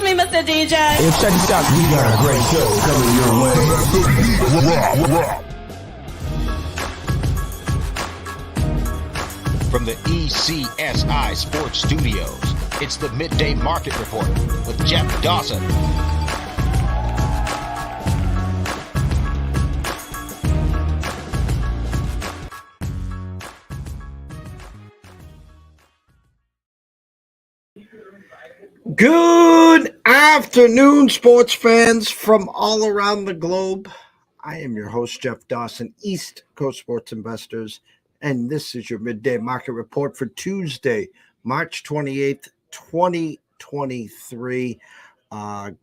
me, Mr. DJ. Hey, check this out. We got a great show coming your way. From the ECSI Sports Studios, it's the Midday Market Report with Jeff Dawson. Good afternoon, sports fans from all around the globe. I am your host, Jeff Dawson, East Coast Sports Investors, and this is your Midday Market Report for Tuesday, March 28th, 2023.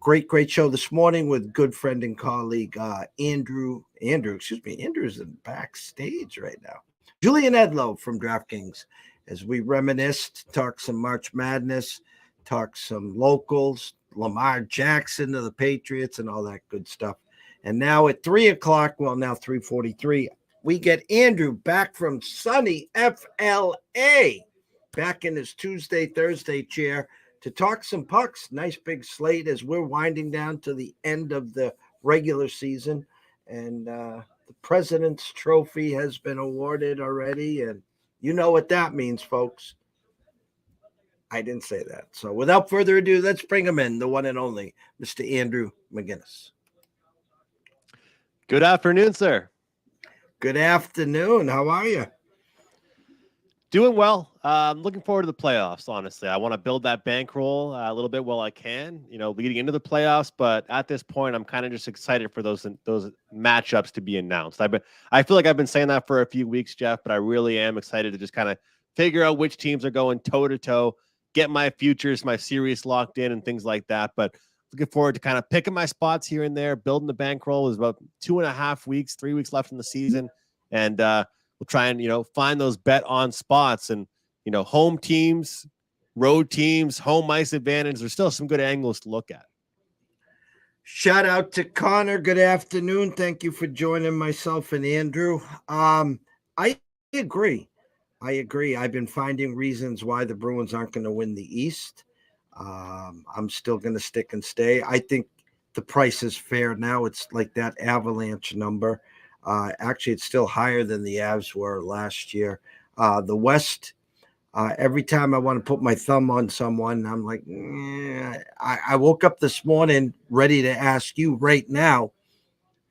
Great show this morning with good friend and colleague Andrew is in backstage right now. Julian Edlow from DraftKings, as we reminisce, talk some March Madness, talk some locals, Lamar Jackson to the Patriots and all that good stuff. And now at 3 o'clock, well, now 3:43, we get Andrew back from sunny FLA, back in his Tuesday, Thursday chair to talk some pucks. Nice big slate as we're winding down to the end of the regular season. And the President's Trophy has been awarded already. And you know what that means, folks. I didn't say that. So without further ado, let's bring him in, the one and only Mr. Andrew McInnis. Good afternoon, sir. Good afternoon. How are you? Doing well. Looking forward to the playoffs, honestly. I want to build that bankroll a little bit while I can, leading into the playoffs. But at this point, I'm kind of just excited for those matchups to be announced. I feel like I've been saying that for a few weeks, Jeff, but I really am excited to just kind of figure out which teams are going toe-to-toe, get my futures, my series locked in and things like that. But looking forward to kind of picking my spots here and there, building the bankroll. There's about 2.5 weeks, 3 weeks left in the season. And we'll try and, find those bet on spots and, home teams, road teams, home ice advantage. There's still some good angles to look at. Shout out to Connor. Good afternoon. Thank you for joining myself and Andrew. I agree. I've been finding reasons why the Bruins aren't going to win the East. I'm still going to stick and stay. I think the price is fair now. It's like that Avalanche number. Actually, it's still higher than the Avs were last year. The West, every time I want to put my thumb on someone, I'm like, I woke up this morning ready to ask you right now,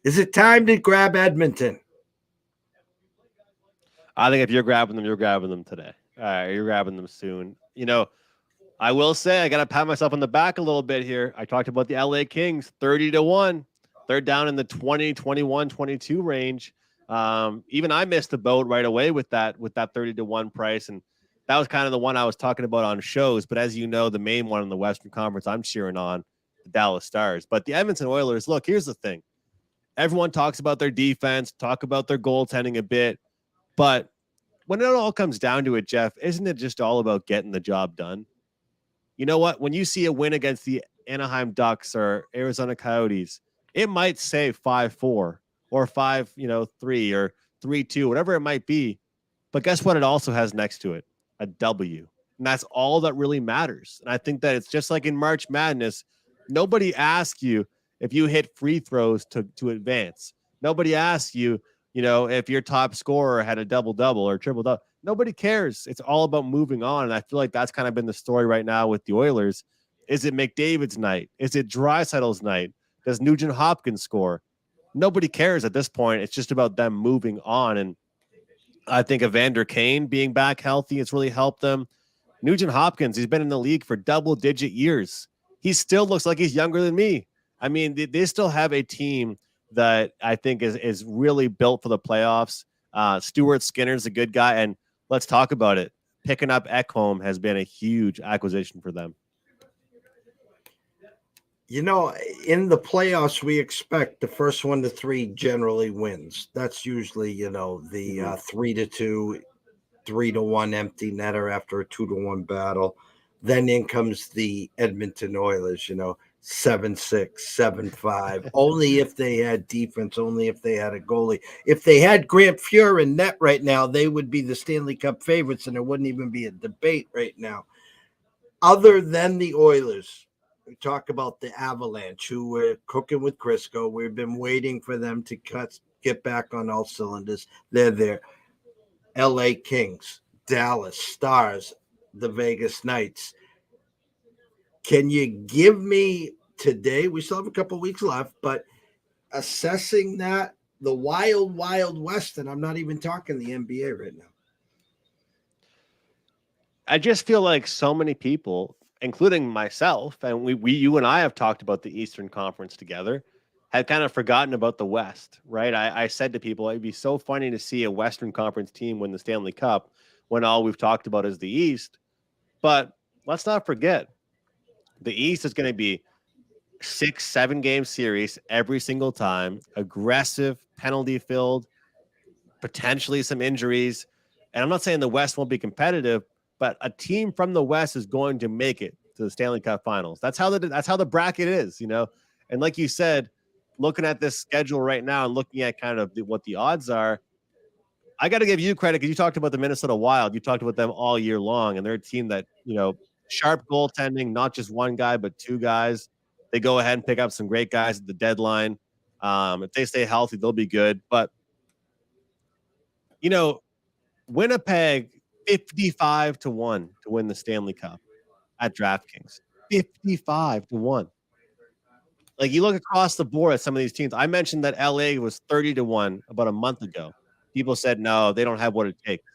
is it time to grab Edmonton? I think if you're grabbing them today. You're grabbing them soon. I will say I got to pat myself on the back a little bit here. I talked about the LA Kings, 30-1. They're down in the 20, 21, 22 range. Even I missed the boat right away with that 30-1 price. And that was kind of the one I was talking about on shows. But as you know, the main one in the Western Conference I'm cheering on, the Dallas Stars. But the Edmonton Oilers, look, here's the thing. Everyone talks about their defense, talk about their goaltending a bit. But when it all comes down to it, Jeff, isn't it just all about getting the job done? You know what? When you see a win against the Anaheim Ducks or Arizona Coyotes, it might say 5-4 or 5-3 or 3-2, whatever it might be. But guess what? It also has next to it a W. And that's all that really matters. And I think that it's just like in March Madness. Nobody asks you if you hit free throws to advance. Nobody asks you, if your top scorer had a double-double or triple-double. Nobody cares. It's all about moving on. And I feel like that's kind of been the story right now with the Oilers. Is it McDavid's night? Is it Draisaitl's night? Does Nugent Hopkins score? Nobody cares at this point. It's just about them moving on. And I think Evander Kane being back healthy has really helped them. Nugent Hopkins, he's been in the league for double-digit years. He still looks like he's younger than me. I mean, they still have a team that I think is really built for the playoffs. Stuart Skinner's a good guy, and let's talk about it. Picking up Ekholm has been a huge acquisition for them. In the playoffs, we expect the first 1 to 3 generally wins. That's usually, the 3-2, 3-1 empty netter after a 2-1 battle. Then in comes the Edmonton Oilers, 7-6, 7-5. Only if they had defense, only if they had a goalie. If they had Grant Fuhr in net right now, they would be the Stanley Cup favorites, and there wouldn't even be a debate right now. Other than the Oilers, talk about the Avalanche, who were cooking with Crisco. We've been waiting for them to get back on all cylinders. They're there. LA Kings, Dallas Stars, the Vegas Knights. Can you give me today? We still have a couple weeks left, but assessing that, the wild, wild west, and I'm not even talking the NBA right now. I just feel like so many people, including myself, and you and I have talked about the Eastern Conference together, had kind of forgotten about the West, right? I said to people, it'd be so funny to see a Western Conference team win the Stanley Cup when all we've talked about is the East. But let's not forget, the East is going to be 6-7 game series every single time, aggressive, penalty filled, potentially some injuries. And I'm not saying the West won't be competitive, but a team from the West is going to make it to the Stanley Cup Finals. That's how the bracket is, you know. And like you said, looking at this schedule right now and looking at kind of what the odds are, I got to give you credit because you talked about the Minnesota Wild. You talked about them all year long, and they're a team that, you know, sharp goaltending, not just one guy but two guys. They go ahead and pick up some great guys at the deadline. If they stay healthy, they'll be good. But, you know, Winnipeg 55-1 to win the Stanley Cup at DraftKings. 55-1. Like, you look across the board at some of these teams. I mentioned that LA was 30-1 about a month ago. People said, no, they don't have what it takes.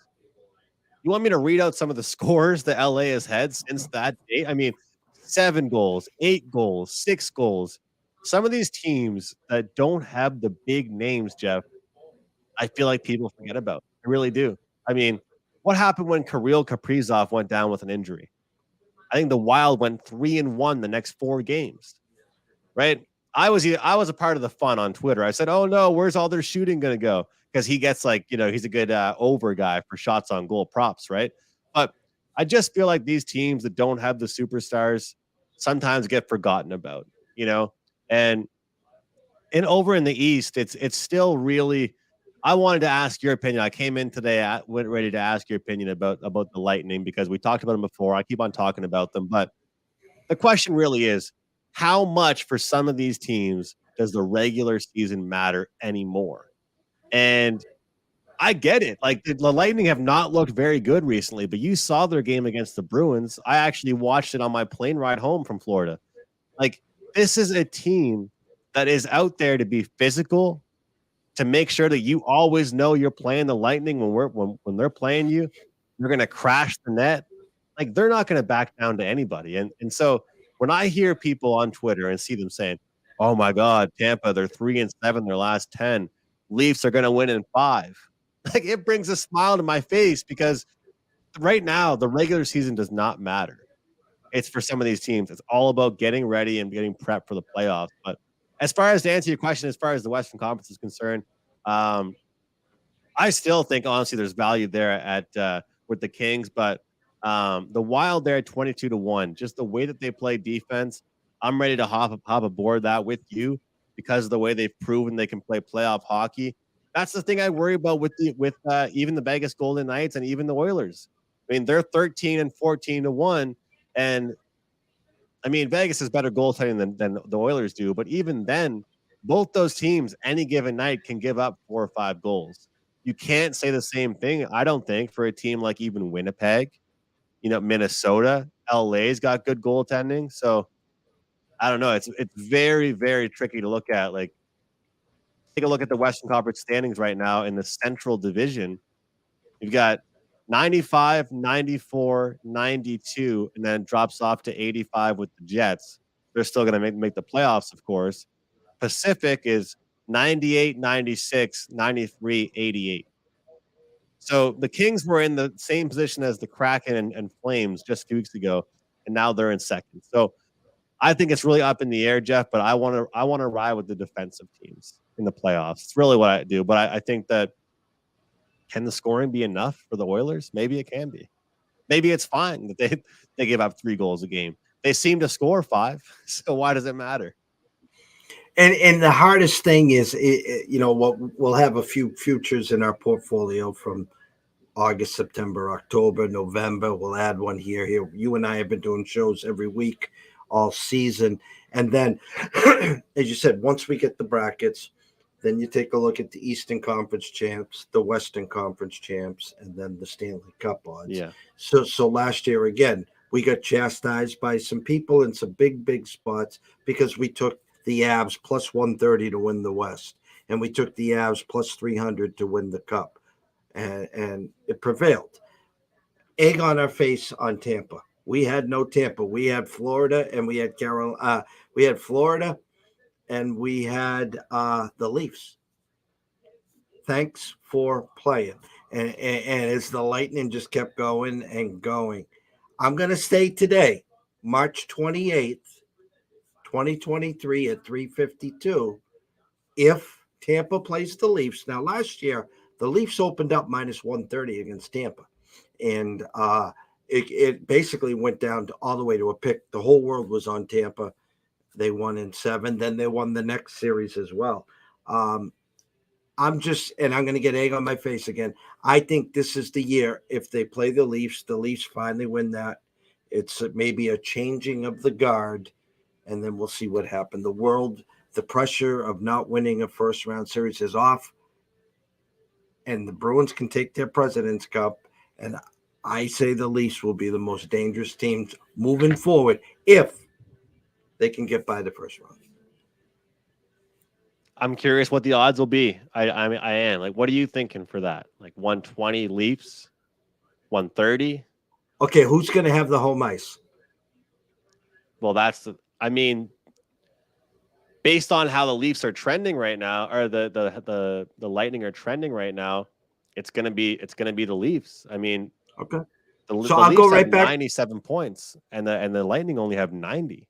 You want me to read out some of the scores that LA has had since that date? I mean, 7 goals, 8 goals, 6 goals. Some of these teams that don't have the big names, Jeff, I feel like people forget about. I really do. I mean, what happened when Kirill Kaprizov went down with an injury? I think the Wild went 3-1 the next 4 games, right? I was a part of the fun on Twitter. I said, oh, no, where's all their shooting going to go? Because he gets, like, you know, he's a good over guy for shots on goal props, right? But I just feel like these teams that don't have the superstars sometimes get forgotten about, you know? And over in the East, it's still really – I wanted to ask your opinion. I came in today, went ready to ask your opinion about the Lightning because we talked about them before. I keep on talking about them. But the question really is, how much for some of these teams does the regular season matter anymore? And I get it. Like, the Lightning have not looked very good recently, but you saw their game against the Bruins. I actually watched it on my plane ride home from Florida. Like, this is a team that is out there to be physical, to make sure that you always know you're playing the Lightning when they're playing you. You're going to crash the net. Like, they're not going to back down to anybody. And so when I hear people on Twitter and see them saying, oh my God, Tampa, they're 3-7 their last 10. Leafs are going to win in 5. Like, it brings a smile to my face because right now the regular season does not matter. It's for some of these teams. It's all about getting ready and getting prepped for the playoffs. But as far as to answer your question, as far as the Western Conference is concerned, I still think honestly there's value there at with the Kings, but the Wild there at 22-1, just the way that they play defense, I'm ready to hop aboard that with you because of the way they've proven they can play playoff hockey. That's the thing I worry about with even the Vegas Golden Knights and even the Oilers. I mean, they're 13-14-1, and I mean, Vegas is better goaltending than the Oilers do, but even then, both those teams, any given night, can give up 4 or 5 goals. You can't say the same thing, I don't think, for a team like even Winnipeg, you know, Minnesota. LA's got good goaltending, so I don't know. It's very, very tricky to look at. Like, take a look at the Western Conference standings right now in the Central Division. You've got 95, 94, 92, and then drops off to 85 with the Jets. They're still going to make the playoffs, of course. Pacific is 98, 96, 93, 88. So the Kings were in the same position as the Kraken and Flames just a few weeks ago, and now they're in second. So I think it's really up in the air, Jeff, but I want to ride with the defensive teams in the playoffs. It's really what I do. But I think that, can the scoring be enough for the Oilers? Maybe it can be. Maybe it's fine that they give up 3 goals a game. They seem to score 5, so why does it matter? And the hardest thing is, you know, we'll have a few futures in our portfolio from August, September, October, November. We'll add one here. You and I have been doing shows every week all season. And then, as you said, once we get the brackets, then you take a look at the Eastern Conference champs, the Western Conference champs, and then the Stanley Cup odds. Yeah. So last year, again, we got chastised by some people in some big spots because we took the Avs plus 130 to win the West, and we took the Avs plus 300 to win the Cup, and it prevailed. Egg on our face on Tampa. We had no Tampa. We had Florida, and we had we had Florida, and we had the Leafs. Thanks for playing. And as the Lightning just kept going and going, I'm going to stay today, March 28th, 2023 at 3:52. If Tampa plays the Leafs. Now, last year, the Leafs opened up minus 130 against Tampa. And it basically went down to all the way to a pick. The whole world was on Tampa. They won in 7. Then they won the next series as well. I'm going to get egg on my face again. I think this is the year. If they play the Leafs finally win that. It's maybe a changing of the guard, and then we'll see what happened. The pressure of not winning a first-round series is off, and the Bruins can take their President's Cup, and I say the Leafs will be the most dangerous team moving forward if they can get by the first round. I'm curious what the odds will be. I am. Like, what are you thinking for that? Like 120 Leafs, 130? Okay, who's going to have the home ice? Well, based on how the Leafs are trending right now, or the Lightning are trending right now, it's gonna be the Leafs. I mean, okay. The I'll Leafs go right have back. 97 points, and the Lightning only have 90.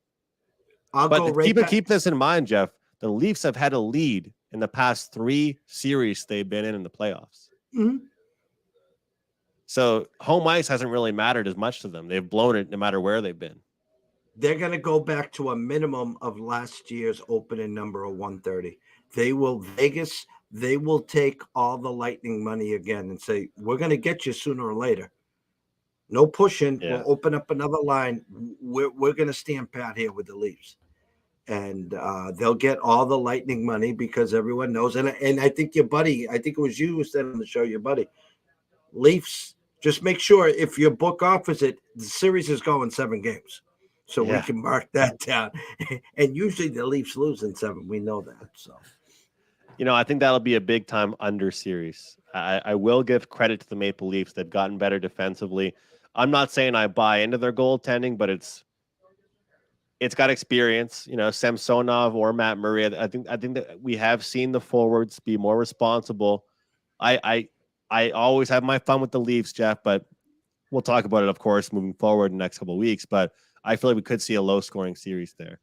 Keep this in mind, Jeff. The Leafs have had a lead in the past 3 series they've been in the playoffs. Mm-hmm. So home ice hasn't really mattered as much to them. They've blown it no matter where they've been. They're going to go back to a minimum of last year's opening number of 130. Vegas will take all the Lightning money again and say, we're going to get you sooner or later. No pushing. Yeah. We'll open up another line. We're going to stand pat here with the Leafs. And they'll get all the Lightning money because everyone knows. And I think your buddy, I think it was you who said on the show, your buddy, Leafs, just make sure if your book offers it, the series is going 7 games. So we can mark that down. And usually the Leafs lose in 7. We know that. So, I think that'll be a big time under series. I will give credit to the Maple Leafs. They've gotten better defensively. I'm not saying I buy into their goaltending, but it's got experience. Samsonov or Matt Murray. I think that we have seen the forwards be more responsible. I always have my fun with the Leafs, Jeff, but we'll talk about it, of course, moving forward in the next couple of weeks. But I feel like we could see a low-scoring series there.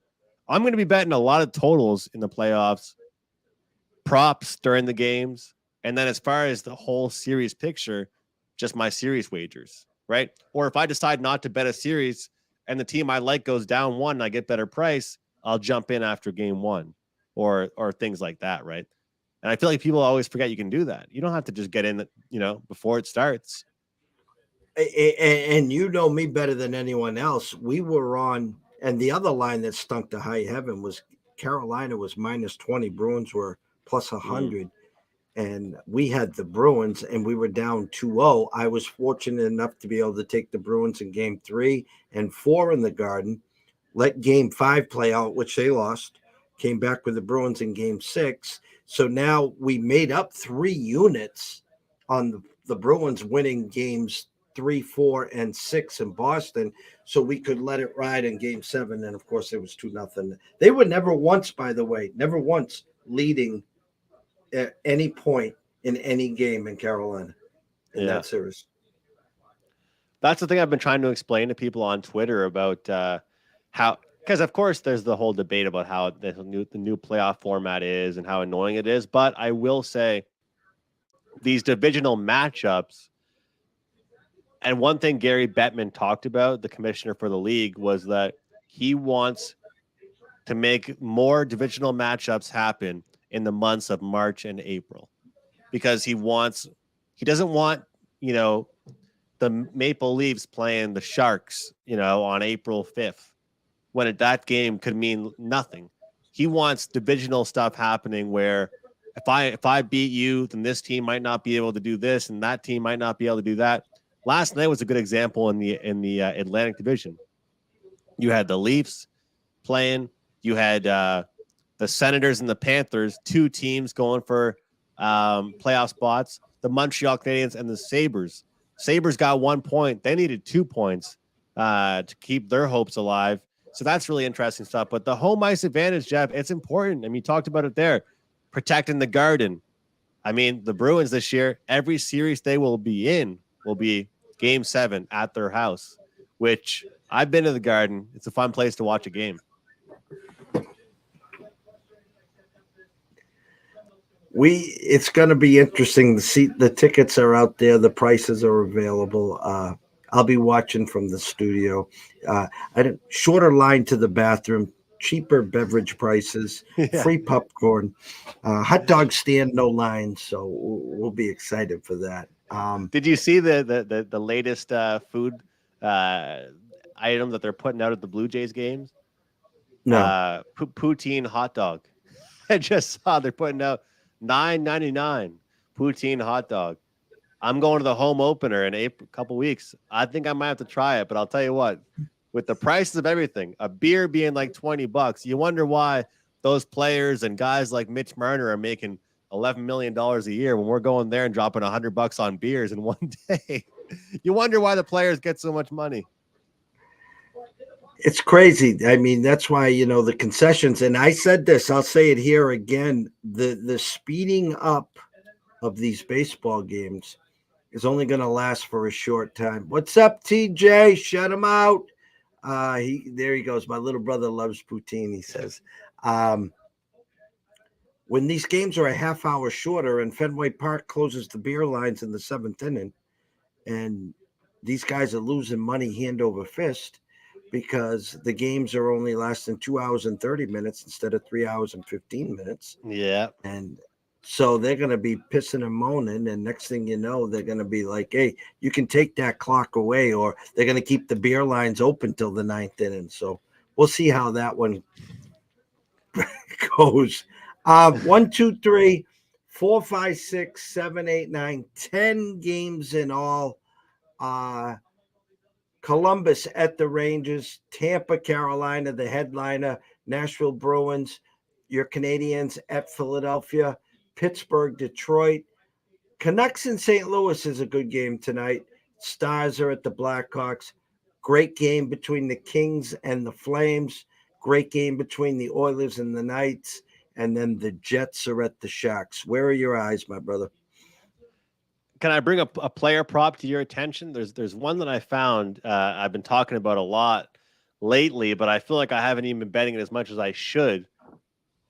I'm going to be betting a lot of totals in the playoffs, props during the games, and then as far as the whole series picture, just my series wagers, right? Or if I decide not to bet a series and the team I like goes down 1 and I get better price, I'll jump in after game 1 or things like that, right? And I feel like people always forget you can do that. You don't have to just get in, before it starts. And you know me better than anyone else. We were on, and the other line that stunk to high heaven was Carolina was minus 20. Bruins were plus 100. And we had the Bruins, and we were down 2-0. I was fortunate enough to be able to take the Bruins in game 3 and 4 in the Garden, let game 5 play out, which they lost, came back with the Bruins in game 6. So now we made up 3 units on the Bruins winning games 3, 4, and 6 in Boston, so we could let it ride in game 7. And of course, it was 2-0. They were never once, by the way, leading at any point in any game in Carolina in that series. That's the thing I've been trying to explain to people on Twitter about how, because of course there's the whole debate about how the new playoff format is and how annoying it is. But I will say these divisional matchups, and one thing Gary Bettman talked about, the commissioner for the league, was that he wants to make more divisional matchups happen in the months of March and April, because he doesn't want, the Maple Leafs playing the Sharks, on April 5th, when that game could mean nothing. He wants divisional stuff happening where if I beat you, then this team might not be able to do this, and that team might not be able to do that. Last night was a good example in the Atlantic Division. You had the Leafs playing. You had the Senators and the Panthers, two teams going for playoff spots. The Montreal Canadiens and the Sabres. Sabres got 1 point. They needed 2 points to keep their hopes alive. So that's really interesting stuff. But the home ice advantage, Jeff, it's important. I mean, you talked about it there. Protecting the Garden. I mean, the Bruins this year, every series they will be in will be Game 7 at their house, which I've been to the Garden. It's a fun place to watch a game. It's going to be interesting to see. The tickets are out there. The prices are available. I'll be watching from the studio. Shorter line to the bathroom, cheaper beverage prices, free popcorn, hot dog stand, no line. So we'll be excited for that. Did you see the latest food item that they're putting out at the Blue Jays games? No. Poutine hot dog. I just saw they're putting out $9.99 poutine hot dog. I'm going to the home opener in a couple weeks. I think I might have to try it, but I'll tell you what, with the prices of everything, a beer being like $20, you wonder why those players and guys like Mitch Marner are making $11 million a year when we're going there and dropping $100 on beers in one day. You wonder why the players get so much money. It's crazy. I mean, that's why, the concessions, and I said this, I'll say it here again, the speeding up of these baseball games is only going to last for a short time. What's up, TJ? Shut him out. There he goes. My little brother loves poutine, he says. When these games are a half hour shorter and Fenway Park closes the beer lines in the 7th inning, and these guys are losing money hand over fist, because the games are only lasting 2 hours and 30 minutes instead of 3 hours and 15 minutes. Yeah. And so they're going to be pissing and moaning. And next thing you know, they're going to be like, hey, you can take that clock away, or they're going to keep the beer lines open till the 9th inning. So we'll see how that one goes. 1, 2, 3, 4, 5, 6, 7, 8, 9, 10 games in all. Columbus at the Rangers, Tampa, Carolina, the headliner, Nashville Bruins, your Canadiens at Philadelphia, Pittsburgh, Detroit. Canucks in St. Louis is a good game tonight. Stars are at the Blackhawks. Great game between the Kings and the Flames. Great game between the Oilers and the Knights. And then the Jets are at the Sharks. Where are your eyes, my brother? Can I bring a player prop to your attention? There's one that I found I've been talking about a lot lately, but I feel like I haven't even been betting it as much as I should.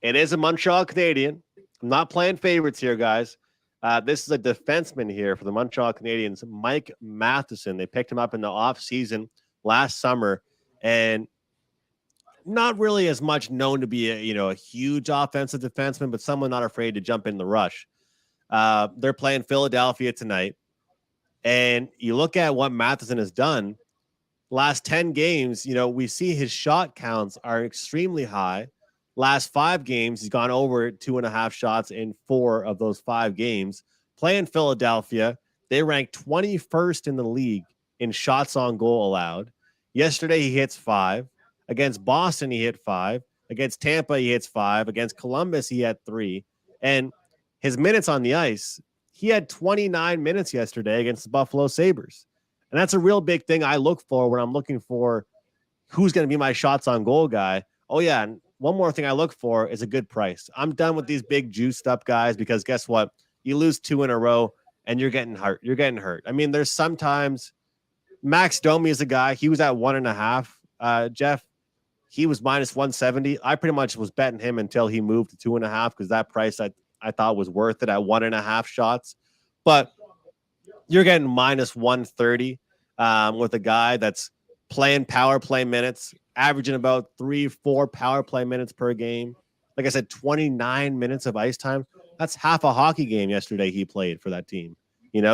It is a Montreal Canadien. I'm not playing favorites here, guys. This is a defenseman here for the Montreal Canadiens, Mike Matheson. They picked him up in the offseason last summer, and not really as much known to be a huge offensive defenseman, but someone not afraid to jump in the rush. They're playing Philadelphia tonight, and you look at what Matheson has done last 10 games. We see his shot counts are extremely high. Last 5 games, he's gone over 2.5 shots in 4 of those 5 games. Playing Philadelphia, they ranked 21st in the league in shots on goal allowed. Yesterday, he hits 5. Against Boston, he hit 5. Against Tampa, he hits 5. Against Columbus, he had 3. And his minutes on the ice, he had 29 minutes yesterday against the Buffalo Sabres. And that's a real big thing I look for when I'm looking for who's going to be my shots on goal guy. Oh, yeah. And one more thing I look for is a good price. I'm done with these big juiced up guys, because guess what? You lose 2 in a row and you're getting hurt. I mean, there's sometimes Max Domi is a guy. He was at 1.5. Jeff, he was minus 170. I pretty much was betting him until he moved to 2.5, because that price I thought was worth it at 1.5 shots. But you're getting minus 130 with a guy that's playing power play minutes, averaging about 3-4 power play minutes per game. Like I said, 29 minutes of ice time. That's half a hockey game yesterday he played for that team.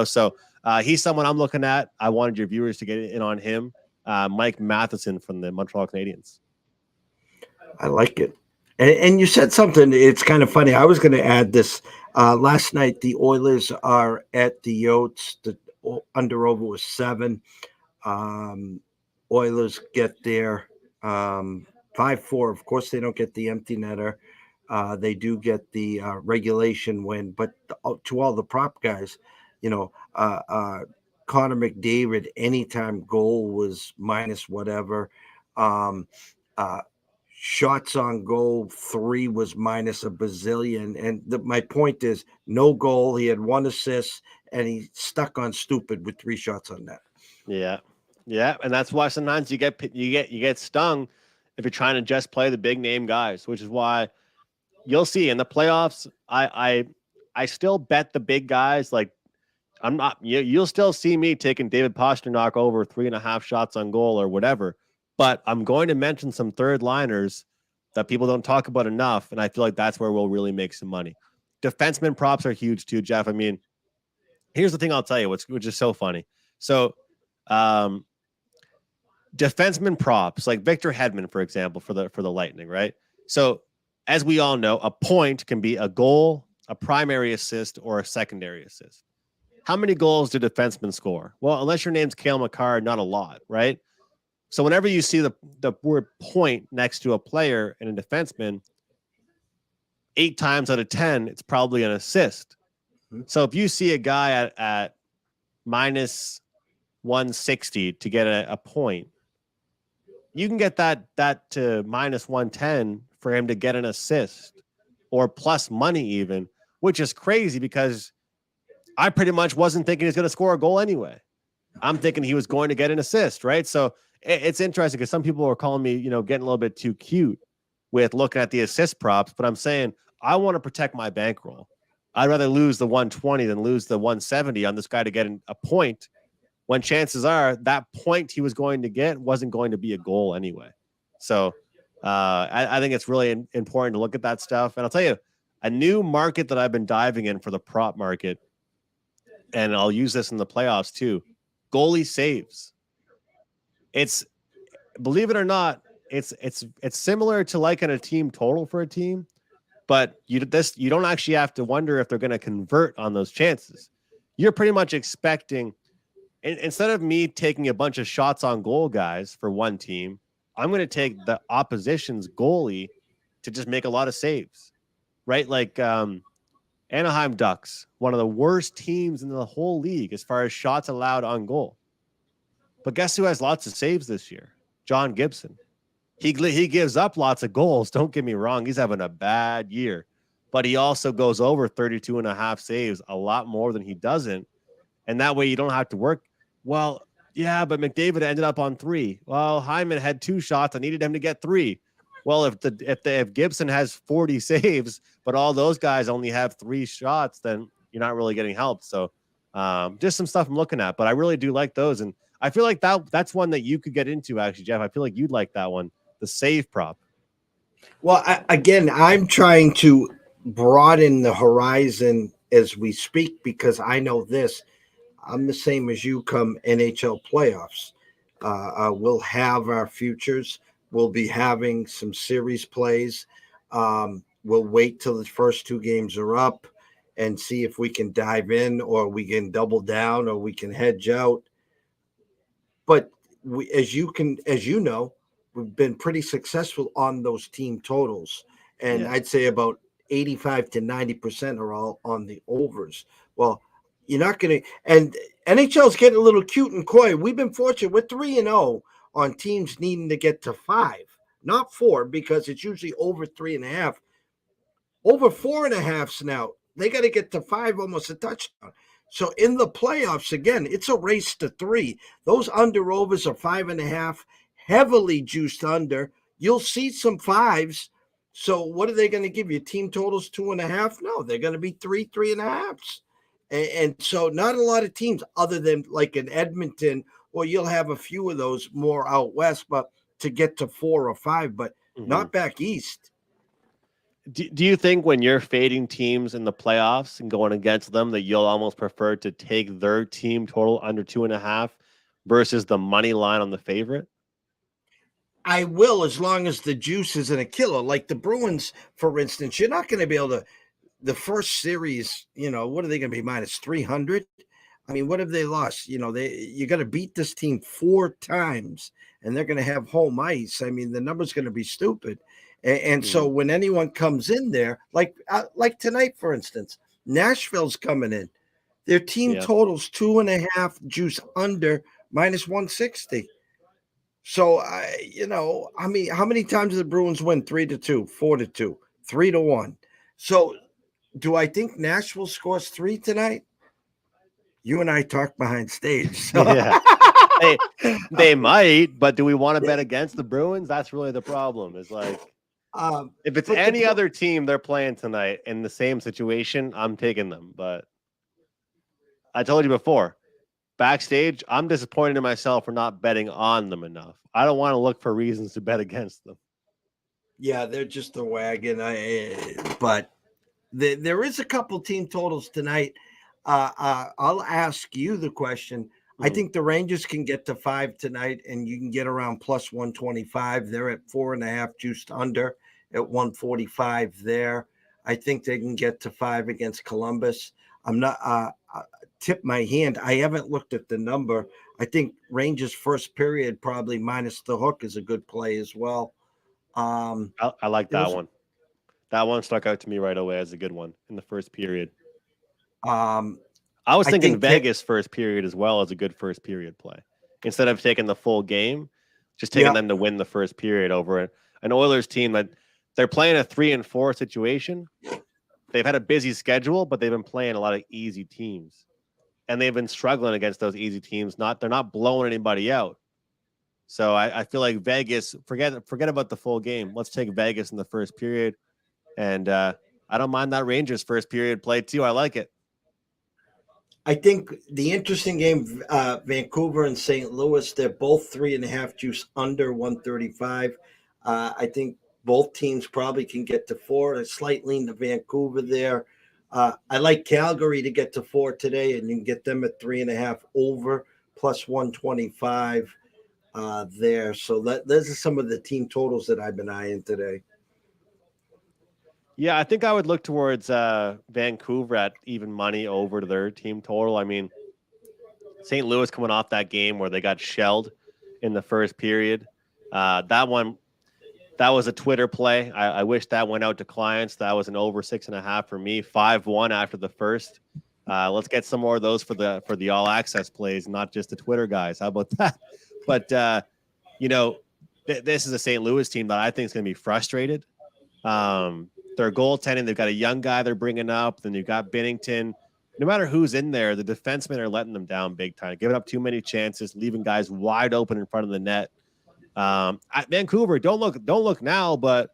So he's someone I'm looking at. I wanted your viewers to get in on him. Mike Matheson from the Montreal Canadiens. I like it. And you said something. It's kind of funny. I was going to add this. Last night, the Oilers are at the Yotes. The under over was 7. Um, Oilers get there 5-4. Of course, they don't get the empty netter. They do get the regulation win. But to all the prop guys, you know, Connor McDavid, anytime goal was minus whatever. Um, uh, Shots on goal 3 was minus a bazillion. And my point is, no goal. He had 1 assist, and he stuck on stupid with 3 shots on net. Yeah, yeah, and that's why sometimes you get stung if you're trying to just play the big name guys, which is why you'll see in the playoffs. I still bet the big guys. Like I'm not. You'll still see me taking David Pastrnak over 3.5 shots on goal or whatever. But I'm going to mention some third liners that people don't talk about enough, and I feel like that's where we'll really make some money. Defenseman props are huge too, Jeff. I mean, here's the thing I'll tell you, which is so funny. So, defenseman props like Victor Hedman, for example, for the Lightning, right? So, as we all know, a point can be a goal, a primary assist, or a secondary assist. How many goals do defensemen score? Well, unless your name's Cale Makar, not a lot, right? So whenever you see the word point next to a player and a defenseman, 8 times out of 10, it's probably an assist. Mm-hmm. So if you see a guy at minus 160 to get a point, you can get that to minus 110 for him to get an assist or plus money even, which is crazy because I pretty much wasn't thinking he's going to score a goal anyway. I'm thinking he was going to get an assist, right? So it's interesting because some people are calling me, getting a little bit too cute with looking at the assist props, but I'm saying I want to protect my bankroll. I'd rather lose the 120 than lose the 170 on this guy to get a point when chances are that point he was going to get wasn't going to be a goal anyway. So I think it's really important to look at that stuff. And I'll tell you, a new market that I've been diving in for the prop market, and I'll use this in the playoffs too, goalie saves. It's, believe it or not, it's similar to like in a team total for a team, but you don't actually have to wonder if they're going to convert on those chances. You're pretty much expecting, instead of me taking a bunch of shots on goal guys for one team, I'm going to take the opposition's goalie to just make a lot of saves, right? Like Anaheim Ducks, one of the worst teams in the whole league as far as shots allowed on goal. But guess who has lots of saves this year? John Gibson. He gives up lots of goals. Don't get me wrong. He's having a bad year. But he also goes over 32.5 saves, a lot more than he doesn't. And that way you don't have to work. Well, yeah, but McDavid ended up on 3. Well, Hyman had 2 shots. I needed him to get 3. Well, if Gibson has 40 saves, but all those guys only have 3 shots, then you're not really getting help. So just some stuff I'm looking at. But I really do like those. And I feel like that's one that you could get into, actually, Jeff. I feel like you'd like that one, the save prop. Well, I'm trying to broaden the horizon as we speak because I know this. I'm the same as you come NHL playoffs. We'll have our futures. We'll be having some series plays. We'll wait till the first 2 games are up and see if we can dive in or we can double down or we can hedge out. But as you know, we've been pretty successful on those team totals. And yeah. I'd say about 85 to 90% are all on the overs. Well, you're not going to – and NHL's getting a little cute and coy. We've been fortunate. We're 3-0 on teams needing to get to 5, not 4, because it's usually over 3.5. Over 4.5s now. They got to get to 5, almost a touchdown. So in the playoffs, again, it's a race to 3. Those under-overs are 5.5, heavily juiced under. You'll see some 5s. So what are they going to give you? Team totals 2.5? No, they're going to be 3.5s. And so not a lot of teams other than like in Edmonton, or you'll have a few of those more out west, but to get to 4 or 5, but not back east. Do you think when you're fading teams in the playoffs and going against them that you'll almost prefer to take their team total under 2.5 versus the money line on the favorite? I will, as long as the juice isn't a killer. Like the Bruins, for instance, you're not going to be able to. The first series, what are they going to be, minus 300? I mean, what have they lost? You got to beat this team 4 times, and they're going to have home ice. I mean, the number's going to be stupid. And so when anyone comes in there, like tonight, for instance, Nashville's coming in. Their team totals 2.5 juice under minus 160. So I mean, how many times did the Bruins win? 3-2, 4-2, 3-1. So do I think Nashville scores 3 tonight? You and I talk behind stage. So. Yeah, they might, but do we want to bet against the Bruins? That's really the problem. Is like, if it's any other team they're playing tonight in the same situation, I'm taking them. But I told you before, backstage, I'm disappointed in myself for not betting on them enough. I don't want to look for reasons to bet against them. Yeah, they're just a wagon. But there is a couple team totals tonight. I'll ask you the question. I think the Rangers can get to 5 tonight, and you can get around plus 125. They're at 4.5 juiced under at 145 there. I think they can get to 5 against Columbus. I'm not tip my hand. I haven't looked at the number. I think Rangers first period probably minus the hook is a good play as well. I like that one. That one stuck out to me right away as a good one in the first period. I was thinking Vegas first period as well as a good first period play. Instead of taking the full game, just taking them to win the first period over an Oilers team that they're playing a 3-4 situation. They've had a busy schedule, but they've been playing a lot of easy teams. And they've been struggling against those easy teams. They're not blowing anybody out. So I feel like Vegas, forget about the full game. Let's take Vegas in the first period. And I don't mind that Rangers first period play too. I like it. I think the interesting game, Vancouver and St. Louis, they're both 3.5 juice under 135. I think both teams probably can get to 4. A slight lean to Vancouver there. I like Calgary to get to 4 today, and you can get them at 3.5 over plus 125 there. So those are some of the team totals that I've been eyeing today. Yeah, I think I would look towards Vancouver at even money over to their team total. I mean, St. Louis coming off that game where they got shelled in the first period. That was a Twitter play. I wish that went out to clients. That was an over 6.5 for me. 5-1 after the first. Let's get some more of those for the all access plays, not just the Twitter guys. How about that? But this is a St. Louis team that I think is going to be frustrated. Their goaltending, they've got a young guy they're bringing up. Then you've got Binnington. No matter who's in there, the defensemen are letting them down big time, giving up too many chances, leaving guys wide open in front of the net. At Vancouver, don't look now, but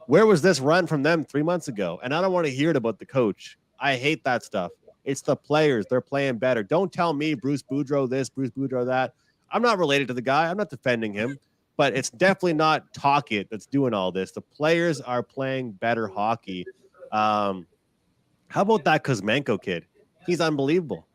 where was this run from them 3 months ago? And I don't want to hear it about the coach. I hate that stuff. It's the players. They're playing better. Don't tell me Bruce Boudreau this, Bruce Boudreau that. I'm not related to the guy. I'm not defending him. But it's definitely not Talkit that's doing all this. The players are playing better hockey. How about that Kuzmenko kid? He's unbelievable.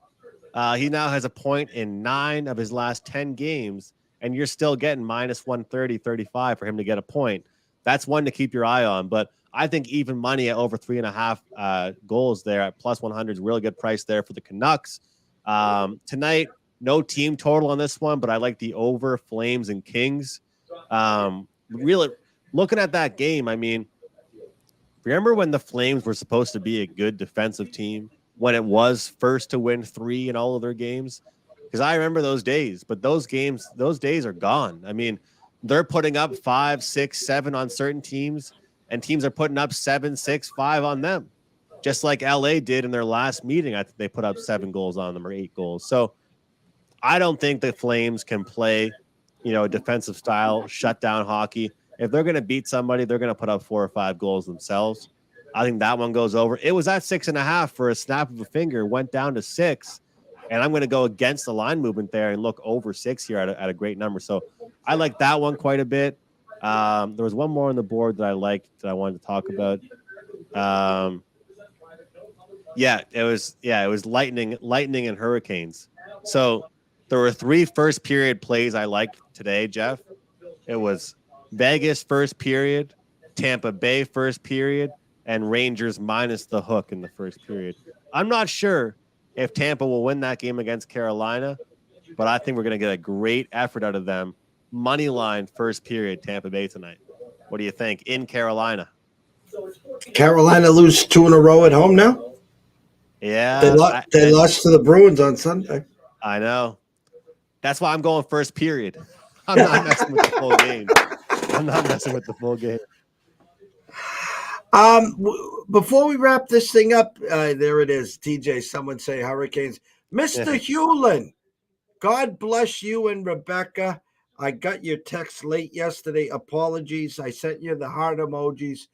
He now has a point in 9 of his last 10 games, and you're still getting minus 130, 35 for him to get a point. That's one to keep your eye on. But I think even money at over 3.5 goals there at plus 100 is a really good price there for the Canucks. Tonight, no team total on this one, but I like the over Flames and Kings. Really looking at that game, I mean, remember when the Flames were supposed to be a good defensive team when it was first to win 3 in all of their games? Because I remember those days, but those days are gone. I mean, they're putting up 5, 6, 7 on certain teams, and teams are putting up 7, 6, 5 on them, just like LA did in their last meeting. I think they put up 7 goals on them or 8 goals. So I don't think the Flames can play defensive style, shutdown hockey. If they're going to beat somebody, they're going to put up 4 or 5 goals themselves. I think that one goes over. It was at 6.5 for a snap of a finger, went down to 6. And I'm going to go against the line movement there and look over 6 here at a great number. So I like that one quite a bit. There was one more on the board that I liked that I wanted to talk about. It was lightning and hurricanes. So there were 3 first period plays I liked today, Jeff. It was Vegas first period, Tampa Bay first period, and Rangers minus the hook in the first period. I'm not sure if Tampa will win that game against Carolina, but I think we're going to get a great effort out of them. Money line first period, Tampa Bay tonight. What do you think in Carolina? Carolina lose 2 in a row at home now. Yeah, They lost to the Bruins on Sunday. I know. That's why I'm going first period. I'm not messing with the full game. Before we wrap this thing up, there it is. TJ, someone say Hurricanes. Mr. Hewlin, God bless you and Rebecca. I got your text late yesterday. Apologies. I sent you the heart emojis.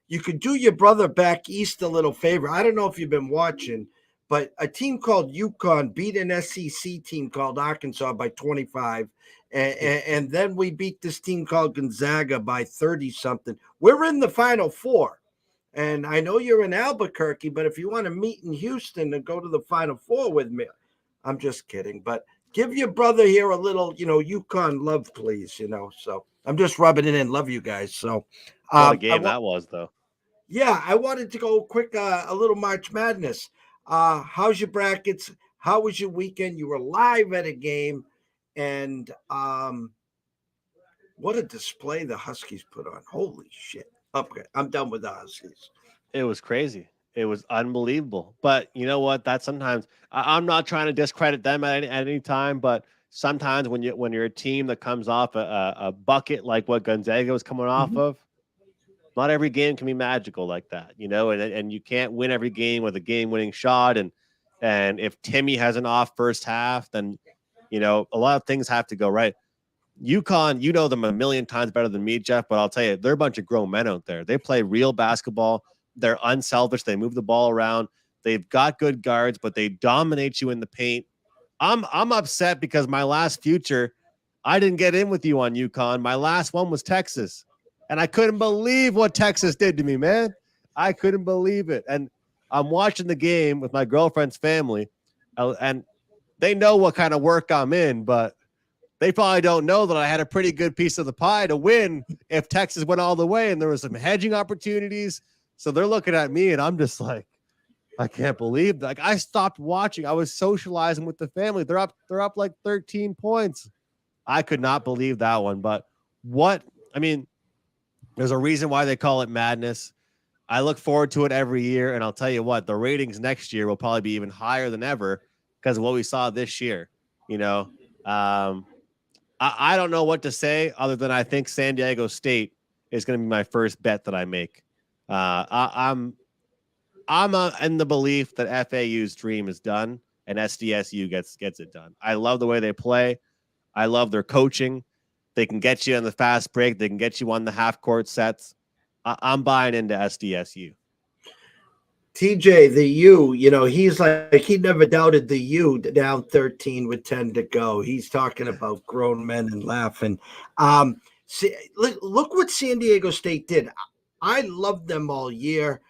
You could do your brother back east a little favor. I don't know if you've been watching, but a team called UConn beat an SEC team called Arkansas by 25. And then we beat this team called Gonzaga by 30-something. We're in the Final Four. And I know you're in Albuquerque, but if you want to meet in Houston and go to the Final Four with me, I'm just kidding. But give your brother here a little, UConn love, please, So I'm just rubbing it in. Love you guys. So what a game that was, though. Yeah, I wanted to go quick, a little March Madness. How's your brackets? How was your weekend? You were live at a game. And what a display the Huskies put on. Holy shit. Okay, I'm done with the Huskies. It was crazy. It was unbelievable. But you know what? That sometimes I'm not trying to discredit them at any time, but sometimes when you're a team that comes off a bucket like what Gonzaga was coming off of, not every game can be magical like that, and you can't win every game with a game-winning shot. And if Timmy has an off first half, then a lot of things have to go right. UConn, you know them a million times better than me, Jeff, but I'll tell you, they're a bunch of grown men out there. They play real basketball. They're unselfish. They move the ball around. They've got good guards, but they dominate you in the paint. I'm upset because my last future, I didn't get in with you on UConn. My last one was Texas, and I couldn't believe what Texas did to me, man. I couldn't believe it. And I'm watching the game with my girlfriend's family, and they know what kind of work I'm in, but they probably don't know that I had a pretty good piece of the pie to win if Texas went all the way, and there was some hedging opportunities. So they're looking at me, and I'm just like, I can't believe that. Like, I stopped watching. I was socializing with the family. They're up like 13 points. I could not believe that one. But there's a reason why they call it madness. I look forward to it every year, and I'll tell you what, the ratings next year will probably be even higher than ever because of what we saw this year. I don't know what to say other than I think San Diego State is going to be my first bet that I make. I'm in the belief that FAU's dream is done and SDSU gets it done. I love the way they play. I love their coaching. They can get you on the fast break. They can get you on the half court sets. I'm buying into SDSU. TJ, the U, he's like, he never doubted the U down 13 with 10 to go. He's talking about grown men and laughing. Look what San Diego State did. I loved them all year.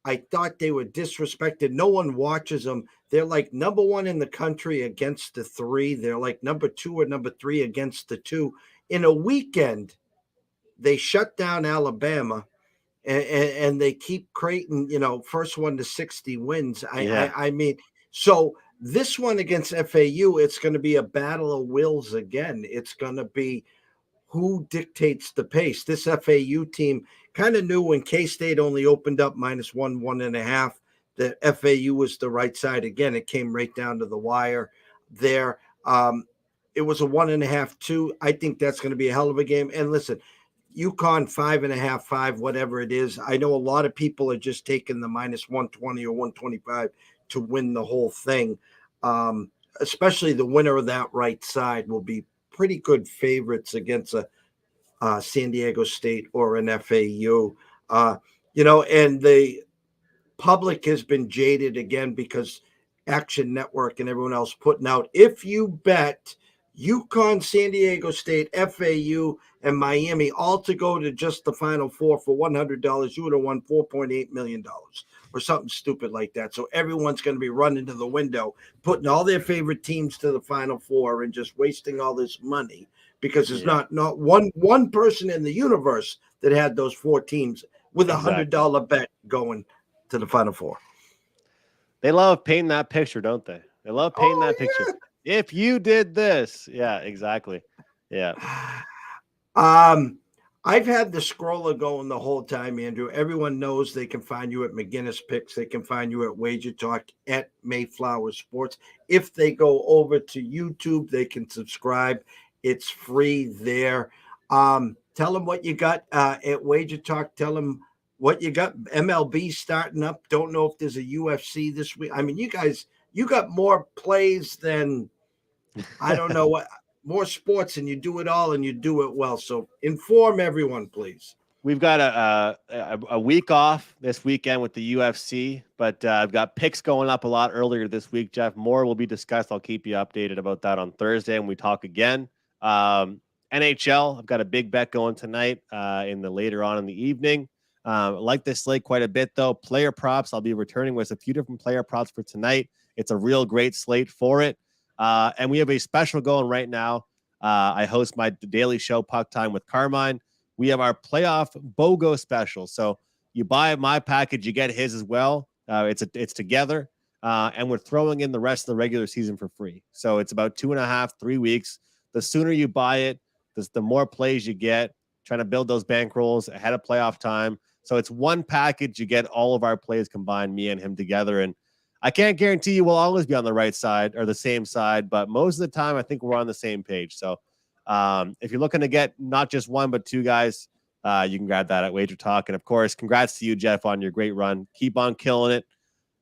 I thought they were disrespected. No one watches them. They're like number 1 in the country against the 3. They're like number 2 or number 3 against the 2. In a weekend, they shut down Alabama. And they keep Creighton, first one to 60 wins. I mean, so this one against FAU, it's going to be a battle of wills again. It's going to be who dictates the pace. This FAU team kind of knew when K-State only opened up -1, 1.5, that FAU was the right side. Again, it came right down to the wire there. It was a 1.5, 2. I think that's going to be a hell of a game. And listen, UConn 5.5, 5, whatever it is. I know a lot of people are just taking the -120 or 125 to win the whole thing. Especially the winner of that right side will be pretty good favorites against a San Diego State or an FAU. And the public has been jaded again because Action Network and everyone else putting out, if you bet UConn, San Diego State, FAU, and Miami all to go to just the Final Four for $100, you would have won $4.8 million or something stupid like that. So everyone's going to be running to the window, putting all their favorite teams to the Final Four and just wasting all this money because there's not one person in the universe that had those 4 teams with $100 bet going to the Final Four. They love painting that picture, don't they? They love painting that picture. If you did this, yeah, exactly. Yeah. I've had the scroller going the whole time, Andrew. Everyone knows they can find you at McInnis Picks. They can find you at Wager Talk at Mayflower Sports. If they go over to YouTube, they can subscribe. It's free there. Tell them what you got at Wager Talk. Tell them what you got. MLB starting up. Don't know if there's a UFC this week. I mean, you guys, you got more plays than I don't know what. More sports, and you do it all, and you do it well. So inform everyone, please. We've got a week off this weekend with the UFC, but I've got picks going up a lot earlier this week. Jeff, more will be discussed. I'll keep you updated about that on Thursday when we talk again. NHL, I've got a big bet going tonight in the later on in the evening. I like this slate quite a bit, though. Player props, I'll be returning with a few different player props for tonight. It's a real great slate for it. And we have a special going right now. I host my daily show, Puck Time with Carmine. We have our playoff BOGO special. So you buy my package, you get his as well. It's together. And we're throwing in the rest of the regular season for free. So it's about 2.5, 3 weeks. The sooner you buy it, the more plays you get, trying to build those bankrolls ahead of playoff time. So it's one package. You get all of our plays combined, me and him together. And I can't guarantee you we'll always be on the right side or the same side, but most of the time I think we're on the same page. So if you're looking to get not just one, but 2 guys, you can grab that at Wager Talk. And of course, congrats to you, Jeff, on your great run. Keep on killing it.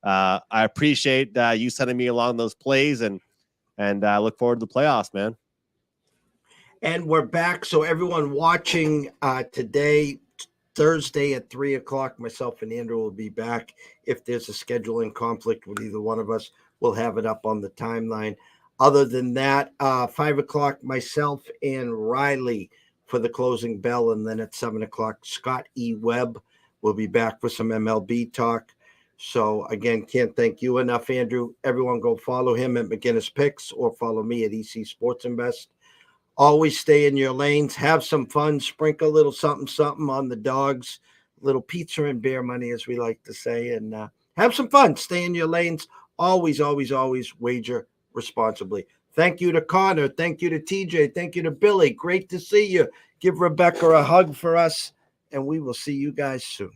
I appreciate you sending me along those plays and look forward to the playoffs, man. And we're back. So everyone watching today, Thursday at 3:00, myself and Andrew will be back. If there's a scheduling conflict with either one of us, we'll have it up on the timeline. Other than that, 5:00, myself and Riley for the closing bell. And then at 7:00, Scott E. Webb will be back for some MLB talk. So again, can't thank you enough, Andrew. Everyone go follow him at McInnis Picks or follow me at EC Sports Invest. Always stay in your lanes, have some fun, sprinkle a little something on the dogs, little pizza and beer money, as we like to say, and have some fun. Stay in your lanes. Always, always, always wager responsibly. Thank you to Connor. Thank you to TJ. Thank you to Billy. Great to see you. Give Rebecca a hug for us, and we will see you guys soon.